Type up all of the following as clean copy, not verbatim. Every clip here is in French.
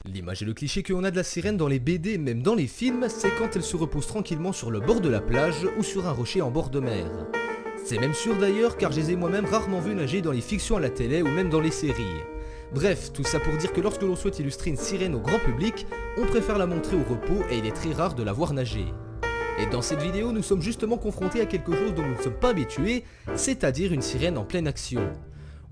L'image et le cliché qu'on a de la sirène dans les BD, même dans les films, c'est quand elle se repose tranquillement sur le bord de la plage ou sur un rocher en bord de mer. C'est même sûr d'ailleurs car je les ai moi-même rarement vus nager dans les fictions à la télé ou même dans les séries. Bref, tout ça pour dire que lorsque l'on souhaite illustrer une sirène au grand public, on préfère la montrer au repos et il est très rare de la voir nager. Et dans cette vidéo, nous sommes justement confrontés à quelque chose dont nous ne sommes pas habitués, c'est-à-dire une sirène en pleine action.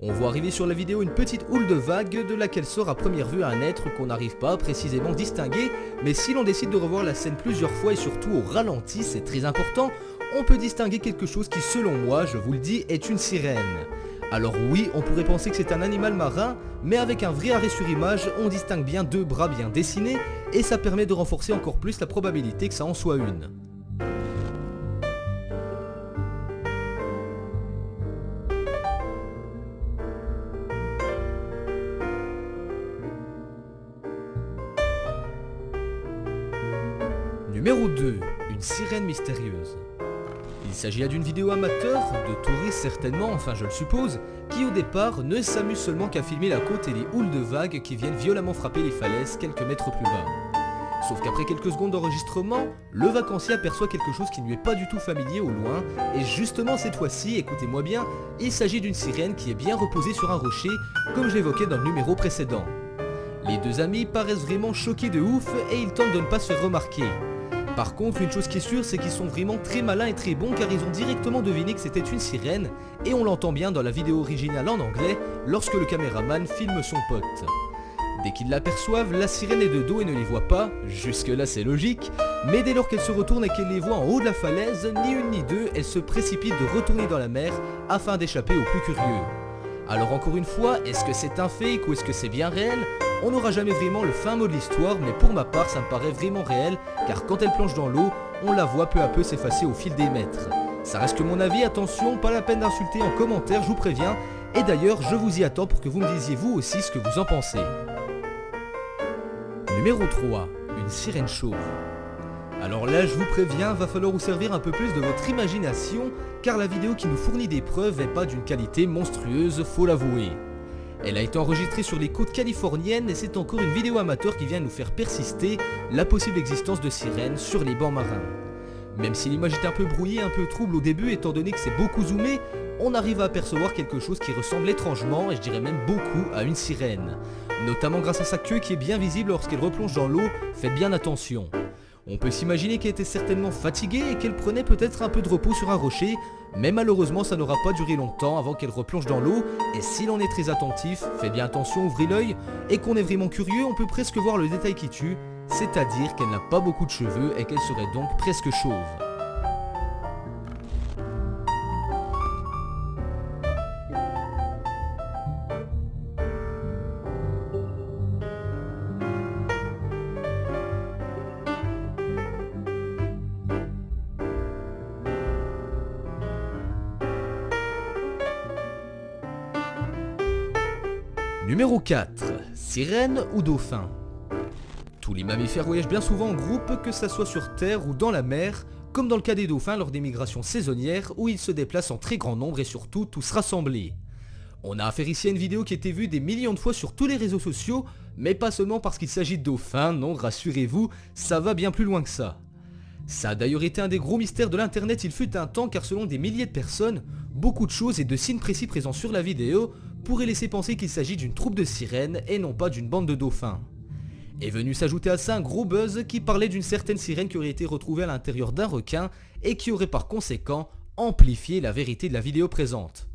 On voit arriver sur la vidéo une petite houle de vagues de laquelle sort à première vue un être qu'on n'arrive pas à précisément distinguer, mais si l'on décide de revoir la scène plusieurs fois et surtout au ralenti, c'est très important, on peut distinguer quelque chose qui selon moi, je vous le dis, est une sirène. Alors oui, on pourrait penser que c'est un animal marin, mais avec un vrai arrêt sur image, on distingue bien deux bras bien dessinés, et ça permet de renforcer encore plus la probabilité que ça en soit une. Numéro 2. Une sirène mystérieuse. Il s'agit là d'une vidéo amateur, de touristes certainement, enfin je le suppose, qui au départ ne s'amusent seulement qu'à filmer la côte et les houles de vagues qui viennent violemment frapper les falaises quelques mètres plus bas. Sauf qu'après quelques secondes d'enregistrement, le vacancier aperçoit quelque chose qui ne lui est pas du tout familier au loin, et justement cette fois-ci, écoutez-moi bien, il s'agit d'une sirène qui est bien reposée sur un rocher, comme je l'évoquais dans le numéro précédent. Les deux amis paraissent vraiment choqués de ouf et ils tentent de ne pas se faire remarquer. Par contre, une chose qui est sûre, c'est qu'ils sont vraiment très malins et très bons car ils ont directement deviné que c'était une sirène et on l'entend bien dans la vidéo originale en anglais lorsque le caméraman filme son pote. Dès qu'ils l'aperçoivent, la sirène est de dos et ne les voit pas, jusque là c'est logique, mais dès lors qu'elle se retourne et qu'elle les voit en haut de la falaise, ni une ni deux, elle se précipite de retourner dans la mer afin d'échapper aux plus curieux. Alors encore une fois, est-ce que c'est un fake ou est-ce que c'est bien réel ? On n'aura jamais vraiment le fin mot de l'histoire, mais pour ma part ça me paraît vraiment réel, car quand elle plonge dans l'eau, on la voit peu à peu s'effacer au fil des mètres. Ça reste que mon avis, attention, pas la peine d'insulter en commentaire, je vous préviens, et d'ailleurs je vous y attends pour que vous me disiez vous aussi ce que vous en pensez. Numéro 3. Une sirène chauve. Alors là je vous préviens, va falloir vous servir un peu plus de votre imagination, car la vidéo qui nous fournit des preuves n'est pas d'une qualité monstrueuse, faut l'avouer. Elle a été enregistrée sur les côtes californiennes et c'est encore une vidéo amateur qui vient nous faire persister la possible existence de sirènes sur les bancs marins. Même si l'image est un peu brouillée, un peu trouble au début étant donné que c'est beaucoup zoomé, on arrive à apercevoir quelque chose qui ressemble étrangement, et je dirais même beaucoup, à une sirène. Notamment grâce à sa queue qui est bien visible lorsqu'elle replonge dans l'eau, faites bien attention. On peut s'imaginer qu'elle était certainement fatiguée et qu'elle prenait peut-être un peu de repos sur un rocher, mais malheureusement ça n'aura pas duré longtemps avant qu'elle replonge dans l'eau, et si l'on est très attentif, faites bien attention, ouvrez l'œil, et qu'on est vraiment curieux, on peut presque voir le détail qui tue, c'est-à-dire qu'elle n'a pas beaucoup de cheveux et qu'elle serait donc presque chauve. Numéro 4. Sirène ou dauphin. Tous les mammifères voyagent bien souvent en groupe, que ça soit sur terre ou dans la mer, comme dans le cas des dauphins lors des migrations saisonnières où ils se déplacent en très grand nombre et surtout tous rassemblés. On a affaire ici à une vidéo qui a été vue des millions de fois sur tous les réseaux sociaux, mais pas seulement parce qu'il s'agit de dauphins, non, rassurez-vous, ça va bien plus loin que ça. Ça a d'ailleurs été un des gros mystères de l'internet il fut un temps, car selon des milliers de personnes, beaucoup de choses et de signes précis présents sur la vidéo pourraient laisser penser qu'il s'agit d'une troupe de sirènes et non pas d'une bande de dauphins. Est venu s'ajouter à ça un gros buzz qui parlait d'une certaine sirène qui aurait été retrouvée à l'intérieur d'un requin et qui aurait par conséquent amplifié la vérité de la vidéo présente.